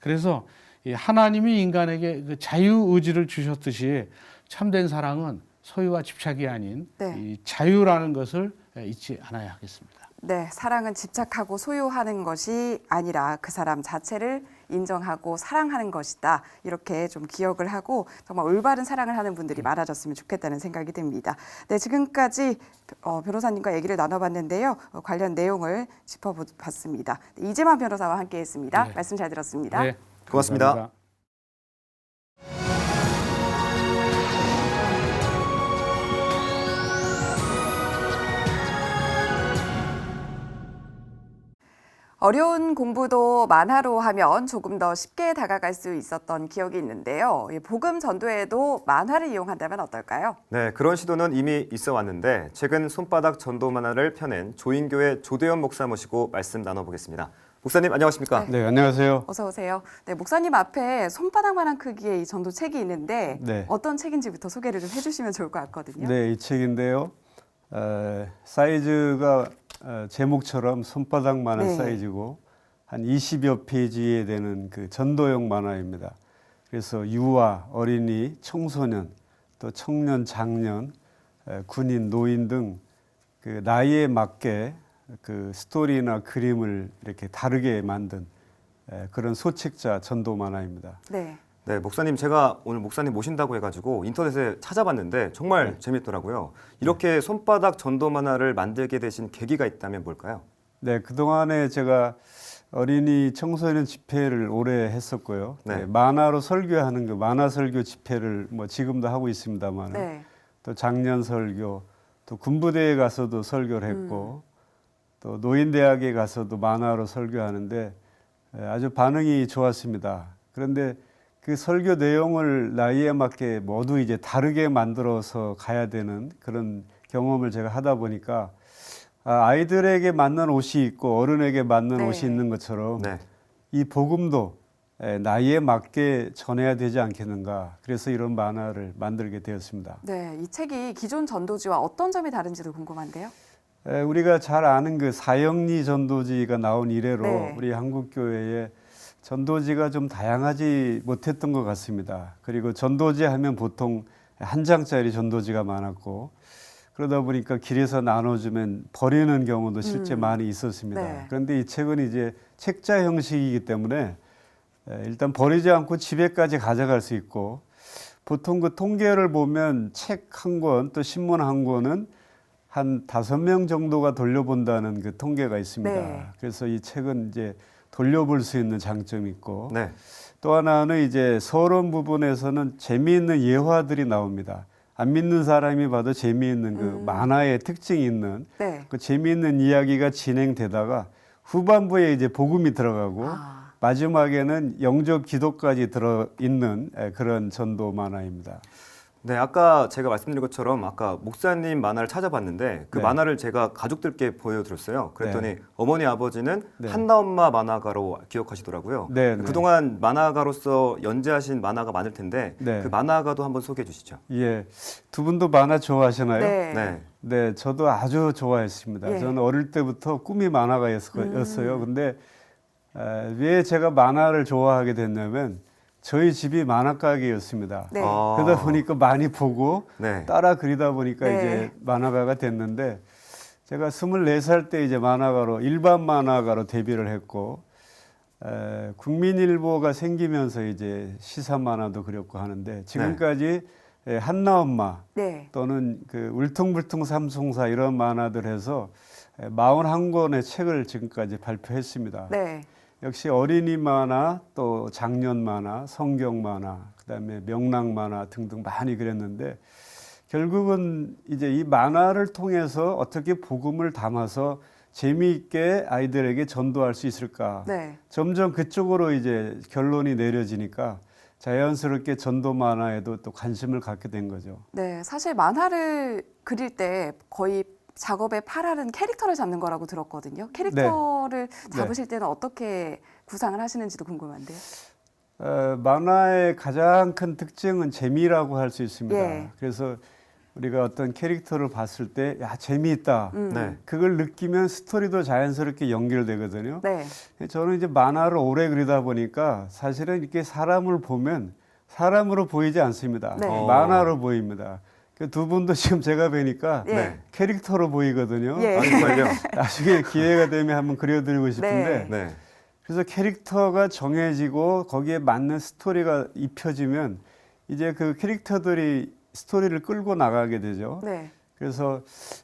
그래서 이 하나님이 인간에게 그 자유의지를 주셨듯이 참된 사랑은 소유와 집착이 아닌 네. 이 자유라는 것을 잊지 않아야 하겠습니다. 네, 사랑은 집착하고 소유하는 것이 아니라 그 사람 자체를 인정하고 사랑하는 것이다. 이렇게 좀 기억을 하고 정말 올바른 사랑을 하는 분들이 많아졌으면 좋겠다는 생각이 듭니다. 네, 지금까지 변호사님과 얘기를 나눠봤는데요. 관련 내용을 짚어봤습니다. 이재만 변호사와 함께했습니다. 네. 말씀 잘 들었습니다. 네, 고맙습니다. 감사합니다. 어려운 공부도 만화로 하면 조금 더 쉽게 다가갈 수 있었던 기억이 있는데요. 복음 전도에도 만화를 이용한다면 어떨까요? 네, 그런 시도는 이미 있어 왔는데 최근 손바닥 전도 만화를 펴낸 조인교회 조대현 목사 모시고 말씀 나눠보겠습니다. 목사님 안녕하십니까? 네, 안녕하세요. 어서 오세요. 네, 목사님 앞에 손바닥만한 크기의 이 전도 책이 있는데 네. 어떤 책인지부터 소개를 좀 해주시면 좋을 것 같거든요. 네, 이 책인데요. 사이즈가 제목처럼 손바닥만한 네. 사이즈고 한 20여 페이지에 되는 그 전도용 만화입니다. 그래서 유아, 어린이, 청소년, 또 청년, 장년, 군인, 노인 등 그 나이에 맞게 그 스토리나 그림을 이렇게 다르게 만든 그런 소책자 전도 만화입니다. 네. 네, 목사님 제가 오늘 목사님 모신다고 해가지고 인터넷에 찾아봤는데 정말 네. 재밌더라고요. 이렇게 손바닥 전도 만화를 만들게 되신 계기가 있다면 뭘까요? 네, 그동안에 제가 어린이 청소년 집회를 오래 했었고요. 네. 네, 만화로 설교하는 그 만화 설교 집회를 뭐 지금도 하고 있습니다만 네. 또 장년 설교, 또 군부대에 가서도 설교를 했고 또 노인대학에 가서도 만화로 설교하는데 아주 반응이 좋았습니다. 그런데 그 설교 내용을 나이에 맞게 모두 이제 다르게 만들어서 가야 되는 그런 경험을 제가 하다 보니까 아이들에게 맞는 옷이 있고 어른에게 맞는 네. 옷이 있는 것처럼 네. 이 복음도 나이에 맞게 전해야 되지 않겠는가. 그래서 이런 만화를 만들게 되었습니다. 네, 이 책이 기존 전도지와 어떤 점이 다른지도 궁금한데요. 우리가 잘 아는 그 사형리 전도지가 나온 이래로 네. 우리 한국교회에 전도지가 좀 다양하지 못했던 것 같습니다. 그리고 전도지 하면 보통 한 장짜리 전도지가 많았고 그러다 보니까 길에서 나눠주면 버리는 경우도 실제 많이 있었습니다. 네. 그런데 이 책은 이제 책자 형식이기 때문에 일단 버리지 않고 집에까지 가져갈 수 있고 보통 그 통계를 보면 책 한 권 또 신문 한 권은 한 5명 정도가 돌려본다는 그 통계가 있습니다. 네. 그래서 이 책은 이제 돌려볼 수 있는 장점이 있고 네. 또 하나는 이제 서론 부분에서는 재미있는 예화들이 나옵니다. 안 믿는 사람이 봐도 재미있는 그 만화의 특징이 있는 네. 그 재미있는 이야기가 진행되다가 후반부에 이제 복음이 들어가고 마지막에는 영접 기도까지 들어있는 그런 전도 만화입니다. 네, 아까 제가 말씀드린 것처럼 아까 목사님 만화를 찾아봤는데 그 네. 만화를 제가 가족들께 보여드렸어요. 그랬더니 네. 어머니 아버지는 네. 한나엄마 만화가로 기억하시더라고요. 네, 네. 그동안 만화가로서 연재하신 만화가 많을 텐데 네. 그 만화가도 한번 소개해 주시죠. 예, 두 분도 만화 좋아하시나요? 네. 네. 네, 저도 아주 좋아했습니다. 예. 저는 어릴 때부터 꿈이 만화가였어요. 근데 왜 제가 만화를 좋아하게 됐냐면 저희 집이 만화 가게였습니다. 네. 그러다 보니까 많이 보고 네. 따라 그리다 보니까 네. 이제 만화가가 됐는데 제가 24살 때 이제 만화가로 일반 만화가로 데뷔를 했고 국민일보가 생기면서 이제 시사 만화도 그렸고 하는데 지금까지 한나엄마 네. 또는 그 울퉁불퉁 삼총사 이런 만화들 해서 41권의 책을 지금까지 발표했습니다. 네. 역시 어린이 만화, 또 장년 만화, 성경 만화, 그다음에 명랑 만화 등등 많이 그렸는데 결국은 이제 이 만화를 통해서 어떻게 복음을 담아서 재미있게 아이들에게 전도할 수 있을까? 네. 점점 그쪽으로 이제 결론이 내려지니까 자연스럽게 전도 만화에도 또 관심을 갖게 된 거죠. 네, 사실 만화를 그릴 때 거의 작업의 8할은 캐릭터를 잡는 거라고 들었거든요. 캐릭터를 잡으실 때는 어떻게 구상을 하시는지도 궁금한데요. 만화의 가장 큰 특징은 재미라고 할 수 있습니다. 예. 그래서 우리가 어떤 캐릭터를 봤을 때 야 재미있다. 네. 그걸 느끼면 스토리도 자연스럽게 연결되거든요. 네. 저는 이제 만화를 오래 그리다 보니까 사실은 이렇게 사람을 보면 사람으로 보이지 않습니다. 네. 만화로 보입니다. 그 두 분도 지금 제가 뵈니까 예. 캐릭터로 보이거든요. 예. 아, 정말요? 나중에 기회가 되면 한번 그려드리고 싶은데 네. 그래서 캐릭터가 정해지고 거기에 맞는 스토리가 입혀지면 이제 그 캐릭터들이 스토리를 끌고 나가게 되죠. 네. 그래서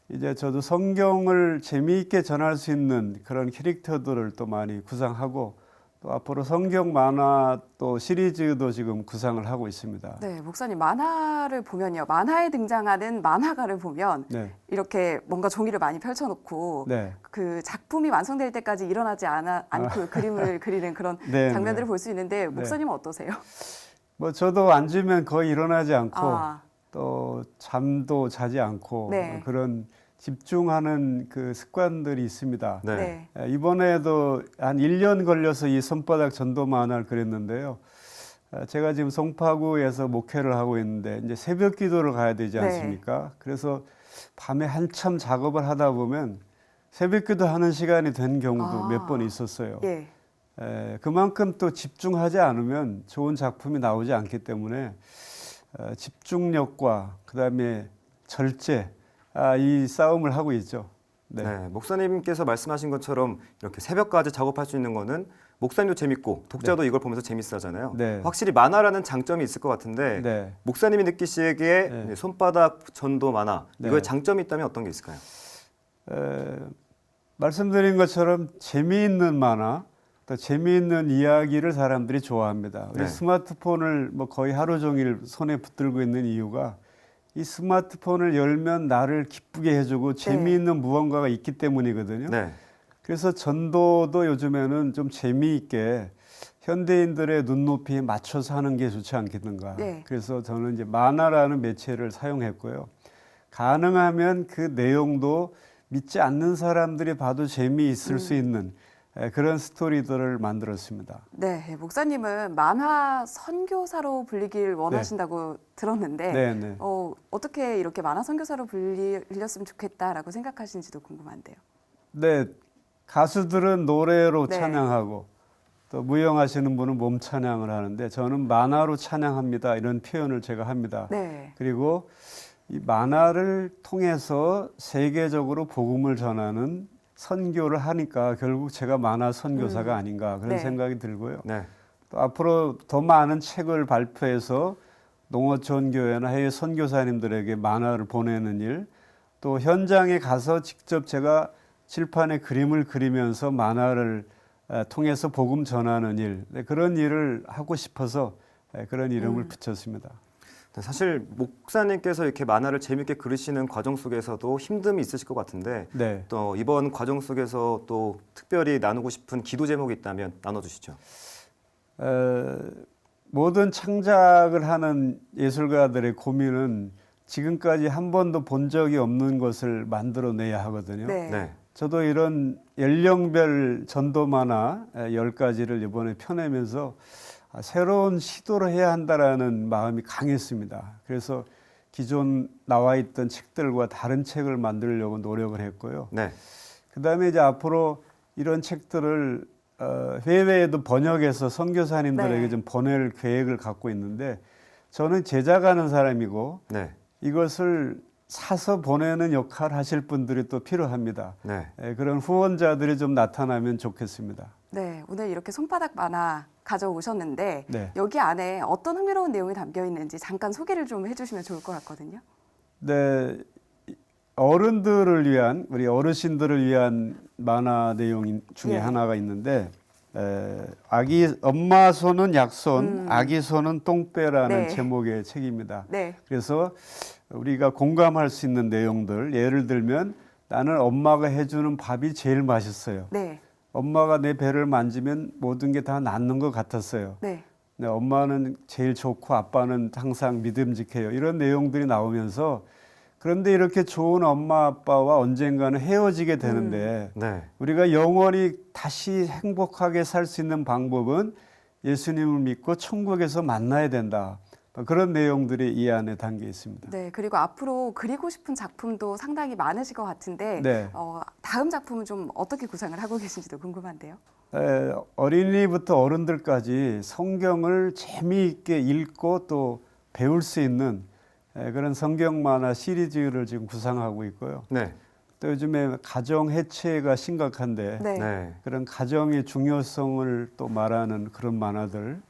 이제 저도 성경을 재미있게 전할 수 있는 그런 캐릭터들을 또 많이 구상하고 또 앞으로 성경 만화 또 시리즈도 지금 구상을 하고 있습니다. 네, 목사님 만화를 보면요. 만화에 등장하는 만화가를 보면 네. 이렇게 뭔가 종이를 많이 펼쳐놓고 네. 그 작품이 완성될 때까지 일어나지 않고 그림을 그리는 그런 네, 장면들을 네. 볼 수 있는데 목사님은 어떠세요? 뭐 저도 앉으면 거의 일어나지 않고 아. 또 잠도 자지 않고 네. 그런 집중하는 그 습관들이 있습니다. 네. 이번에도 한 1년 걸려서 이 손바닥 전도 만화를 그렸는데요. 제가 지금 송파구에서 목회를 하고 있는데 이제 새벽 기도를 가야 되지 않습니까? 그래서 밤에 한참 작업을 하다 보면 새벽 기도하는 시간이 된 경우도 몇 번 있었어요. 예. 그만큼 또 집중하지 않으면 좋은 작품이 나오지 않기 때문에 집중력과 그다음에 절제 이 싸움을 하고 있죠. 네. 네, 목사님께서 말씀하신 것처럼 이렇게 새벽까지 작업할 수 있는 거는 목사님도 재밌고 독자도 이걸 보면서 재밌어하잖아요. 네. 확실히 만화라는 장점이 있을 것 같은데 네. 목사님이 느끼시기에 손바닥 전도 만화 네. 이거에 장점이 있다면 어떤 게 있을까요? 말씀드린 것처럼 재미있는 만화, 또 재미있는 이야기를 사람들이 좋아합니다. 우리 네. 스마트폰을 뭐 거의 하루 종일 손에 붙들고 있는 이유가 이 스마트폰을 열면 나를 기쁘게 해주고 재미있는 무언가가 있기 때문이거든요. 네. 그래서 전도도 요즘에는 좀 재미있게 현대인들의 눈높이에 맞춰서 하는 게 좋지 않겠는가. 네. 그래서 저는 이제 만화라는 매체를 사용했고요. 가능하면 그 내용도 믿지 않는 사람들이 봐도 재미있을 수 있는 그런 스토리들을 만들었습니다. 네, 목사님은 만화 선교사로 불리길 원하신다고 들었는데 네, 네. 어떻게 이렇게 만화 선교사로 불렸으면 좋겠다라고 생각하시는지도 궁금한데요. 네, 가수들은 노래로 네. 찬양하고 또 무용하시는 분은 몸 찬양을 하는데 저는 만화로 찬양합니다. 이런 표현을 제가 합니다. 네. 그리고 이 만화를 통해서 세계적으로 복음을 전하는 선교를 하니까 결국 제가 만화 선교사가 아닌가 그런 네. 생각이 들고요. 네. 또 앞으로 더 많은 책을 발표해서 농어촌 교회나 해외 선교사님들에게 만화를 보내는 일, 또 현장에 가서 직접 제가 칠판에 그림을 그리면서 만화를 통해서 복음 전하는 일, 그런 일을 하고 싶어서 그런 이름을 붙였습니다. 사실 목사님께서 이렇게 만화를 재밌게 그리시는 과정 속에서도 힘듦이 있으실 것 같은데 네. 또 이번 과정 속에서 또 특별히 나누고 싶은 기도 제목이 있다면 나눠주시죠. 모든 창작을 하는 예술가들의 고민은 지금까지 한 번도 본 적이 없는 것을 만들어내야 하거든요. 네. 네. 저도 이런 연령별 전도 만화 10가지를 이번에 펴내면서 새로운 시도를 해야 한다라는 마음이 강했습니다. 그래서 기존 나와 있던 책들과 다른 책을 만들려고 노력을 했고요. 네. 그다음에 이제 앞으로 이런 책들을 해외에도 번역해서 선교사님들에게 네. 좀 보낼 계획을 갖고 있는데 저는 제작하는 사람이고 네. 이것을 사서 보내는 역할을 하실 분들이 또 필요합니다. 네. 그런 후원자들이 좀 나타나면 좋겠습니다. 네, 오늘 이렇게 손바닥 만화 가져오셨는데 네. 여기 안에 어떤 흥미로운 내용이 담겨 있는지 잠깐 소개를 좀 해주시면 좋을 것 같거든요. 네, 어른들을 위한 우리 어르신들을 위한 만화 내용 중에 예. 하나가 있는데 아기 엄마 손은 약손, 아기 손은 똥배라는 네. 제목의 책입니다. 네. 그래서 우리가 공감할 수 있는 내용들, 예를 들면 나는 엄마가 해주는 밥이 제일 맛있어요. 네. 엄마가 내 배를 만지면 모든 게 다 낫는 것 같았어요. 네. 네, 엄마는 제일 좋고 아빠는 항상 믿음직해요. 이런 내용들이 나오면서 그런데 이렇게 좋은 엄마 아빠와 언젠가는 헤어지게 되는데 네. 우리가 영원히 다시 행복하게 살 수 있는 방법은 예수님을 믿고 천국에서 만나야 된다. 그런 내용들이 이 안에 담겨 있습니다. 네, 그리고 앞으로 그리고 싶은 작품도 상당히 많으실 것 같은데 네. 다음 작품은 좀 어떻게 구상을 하고 계신지도 궁금한데요. 어린이부터 어른들까지 성경을 재미있게 읽고 또 배울 수 있는 그런 성경 만화 시리즈를 지금 구상하고 있고요. 네. 또 요즘에 가정 해체가 심각한데 네. 그런 가정의 중요성을 또 말하는 그런 만화들,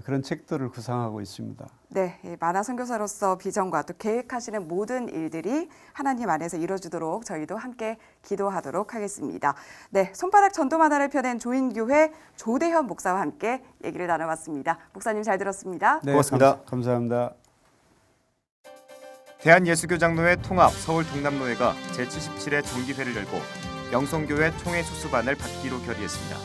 그런 책들을 구상하고 있습니다. 네, 이 만화 선교사로서 비전과 또 계획하시는 모든 일들이 하나님 안에서 이루어지도록 저희도 함께 기도하도록 하겠습니다. 네, 손바닥 전도 만화를 펴낸 조인교회 조대현 목사와 함께 얘기를 나눠봤습니다. 목사님 잘 들었습니다. 네, 고맙습니다. 감사합니다. 대한예수교장로회 통합 서울 동남로회가 제77회 정기회를 열고 명성교회 총회 수수반을 받기로 결의했습니다.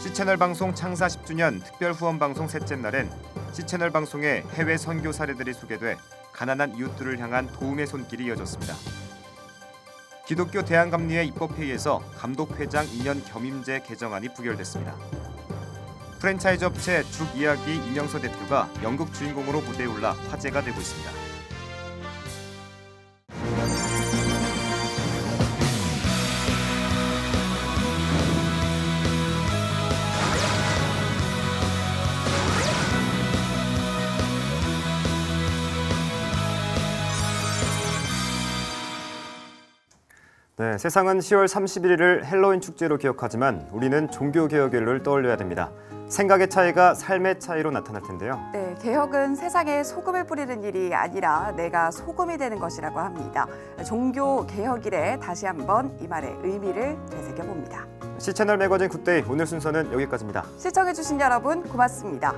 C채널 방송 창사 10주년 특별 후원 방송 셋째 날엔 C채널 방송의 해외 선교 사례들이 소개돼 가난한 이웃들을 향한 도움의 손길이 이어졌습니다. 기독교 대한감리회 입법회의에서 감독회장 2년 겸임제 개정안이 부결됐습니다. 프랜차이즈 업체 죽이야기 이명서 대표가 연극 주인공으로 무대에 올라 화제가 되고 있습니다. 네, 세상은 10월 31일을 헬로윈 축제로 기억하지만 우리는 종교개혁일을 떠올려야 됩니다. 생각의 차이가 삶의 차이로 나타날 텐데요. 네, 개혁은 세상에 소금을 뿌리는 일이 아니라 내가 소금이 되는 것이라고 합니다. 종교 개혁일에 다시 한번 이 말의 의미를 되새겨봅니다. C채널 매거진 굿데이 오늘 순서는 여기까지입니다. 시청해주신 여러분 고맙습니다.